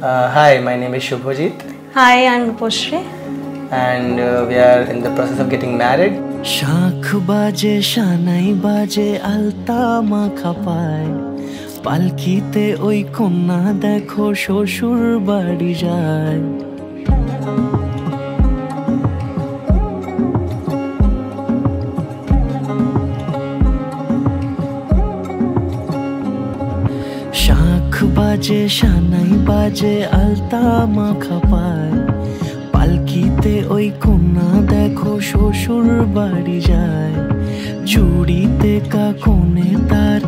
Hi, my name is Shubhajit. Hi, I'm Ruposhri. And we are in the process of getting married. শাখ বাজে শানাই বাজে আলতা মাখা পায় পালকিতে ওই কন্যা দেখো শ্বশুর বাড়ি যায় শাখ বাজে শানাই বাজে আলতা মাখা পায় পালকিতে ওই কন্যা দেখো শ্বশুর বাড়ি যায় জুড়িতে কাকনে তার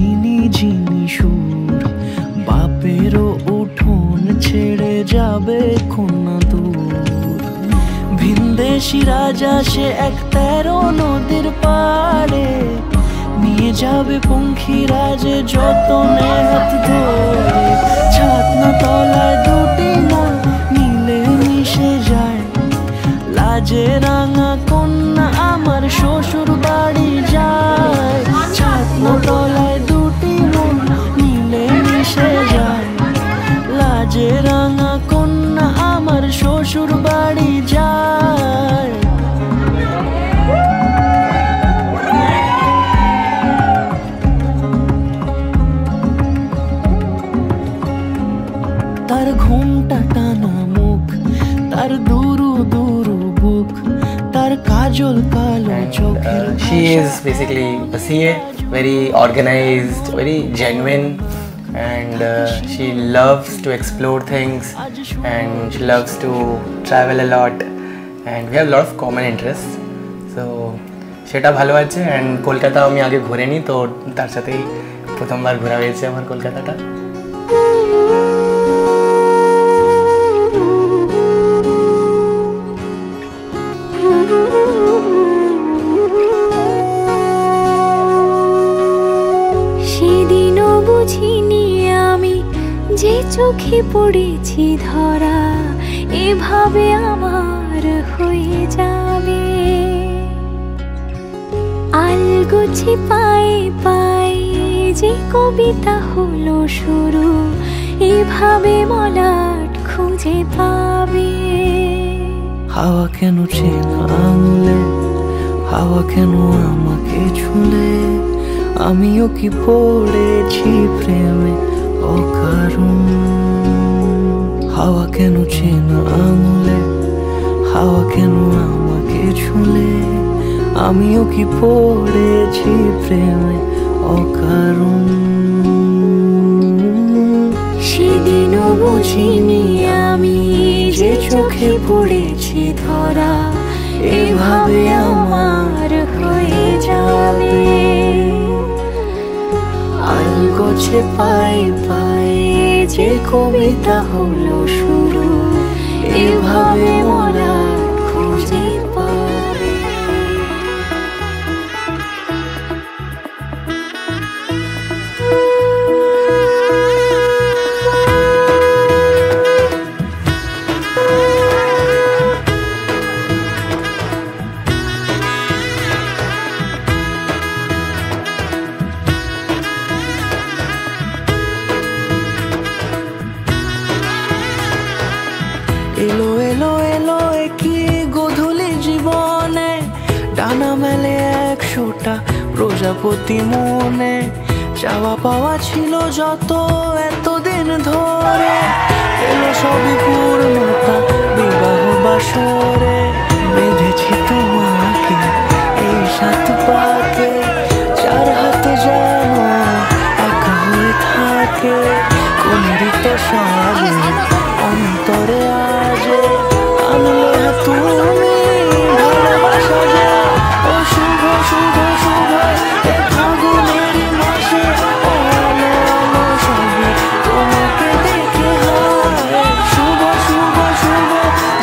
ঋণী ঝিনি সুর বাপেরও উঠোন ছেড়ে যাবে কন্যা দূর ভিনদেশি রাজা সে ১৩ নদীর পাড়ে নিয়ে যাবে পঙ্খিরাজে যতনে হাত ধরে ছাতনা তলায় দুটি না মিলে মিশে যায় লাজে রাঙা কন্যা আমার শ্বশুর বাড়ি যায় ছাতনা তলায় দুটি মন মিলে মিশে যায় লাজে রাঙা কন্যা আমার শ্বশুর বাড়ি যায় তার ঘুমটা টানা মুখ তার দুরু দুরু বুক তার কাজল কালো চোখের She is basically a CA, very organized, very genuine, and she loves to explore things and she loves to travel a lot, and we have a lot of common interests. So সেটা ভালো আছে, and Kolkata আমি আগে ঘুরিনি, তো তার সাথেই প্রথমবার ঘোরা হয়েছে আমার কলকাতাটা। সেদিনও বুঝিনি আমি যে চোখে পড়েছি ধরা এভাবে আমার হয়ে যাবে আলগোছে পায়ে পায়ে যে কবিতা হলো শুরু এভাবে মলাট খুঁজে পাবে হাওয়া কেন চেনা আঙুলে হাওয়া কেন আমাকে ছুলে আমিও কি পড়েছি প্রেমে অকারণ হাওয়া কেন চেনা আঙুলে হাওয়া কেন আমাকে ছুলে আমিও কি পড়েছি প্রেমে অকারণ সেদিনও বুঝিনি আমি যে চোখে পড়েছি ধরা এভাবে আমার হয়ে যাবে আলগোছে পায়ে পায়ে যে কবিতা হলো শুরু এভাবে মরা খুঁজে পাবে এলো এলো এলো কি গোধূলি জীবনে ডানা মেলে ১০০টা প্রজাপতি মনে চাওয়া পাওয়া ছিল যত এতদিন ধরে এলো সবই পূর্ণতা বিবাহ বাসরে বেঁধেছি তোমাকে এই ৭ পাকে ৪ হাত যেন একা হয়ে থাকে কুমিরিত সাজে অন্তরে আজে আনলে তুমি ভালোবাসা যে ও শুভ শুভ শুভ এ ফাগুনের মাসে ও আলো আলো সবে তোমাকে দেখে হয় শুভ শুভ শুভ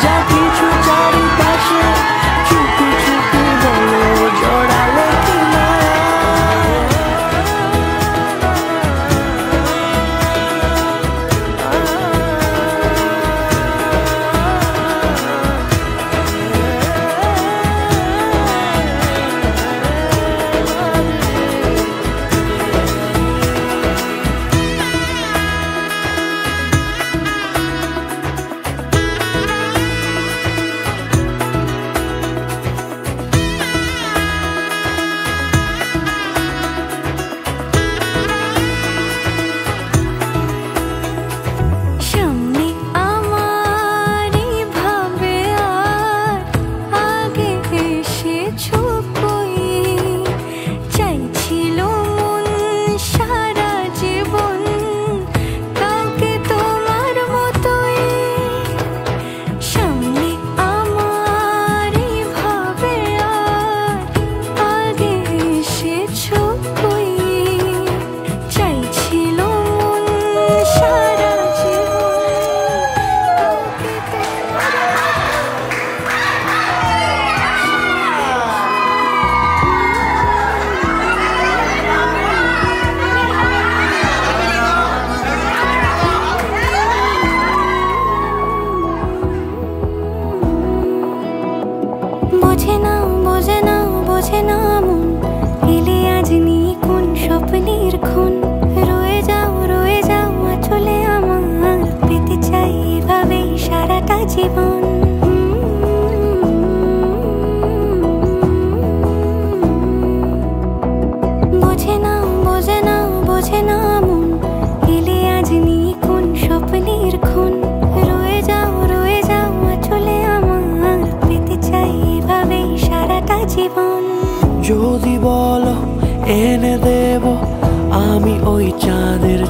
যা কিছু চারিপাশে চুপি চুপি বলো জড়ালে কি না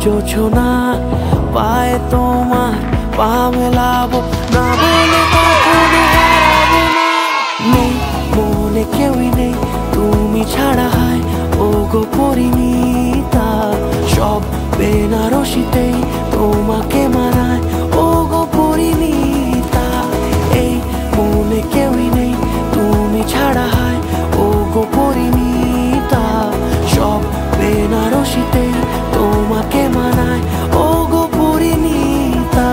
জোছনা পায়ে তোমার পা মেলাবো না বলে কখনো হারাবো না। নেই মনে কেউই নেই তুমি ছাড়া, হায় ও গো পরিণীতা। সব বেনারসিতেই তোমাকে মানায় ও গো পরিণীতা। এই মনে কেউই নেই তুমি ছাড়া, হায় ও গো পরিণীতা। সব বেনারসিতেই তোমাকে মানায় ও গো পরিণীতা।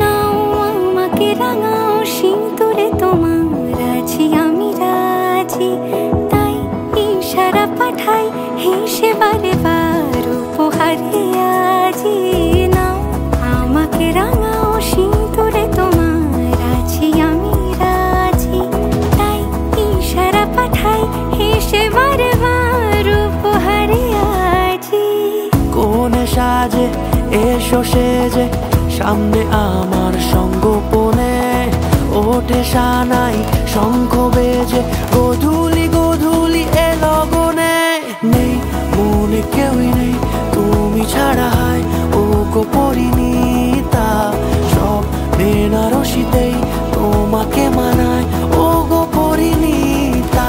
নাও আমাকে রাঙাও সিঁদুরে তোমার আছি আমি রাজি। তাই ইশারা পাঠাই হেসে বারে বার উপহারে আজি। নাও আমাকে রাঙাও সিঁদুরে তোমার আছি আমি রাজি। তাই ইশারা পাঠাই হেসে বারে বার উপহারে আজি। কোনে সাজে এসো সেজে সামনে আমার সঙ্গোপনে, ওঠে সানাই শঙ্খ বেজে গধূলি গধূলি এ লগনে। নেই মনে কেউই নেই তুমি ছাড়া, হায় ও গো পরিণীতা। সব বেনারসিতেই তোমাকে মানায় ও গো পরিণীতা।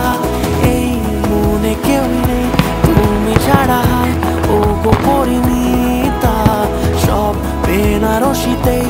এই মনে কেউই নেই তুমি ছাড়া, হায় ও গো পরিণীতা। সব বেনারসিতেই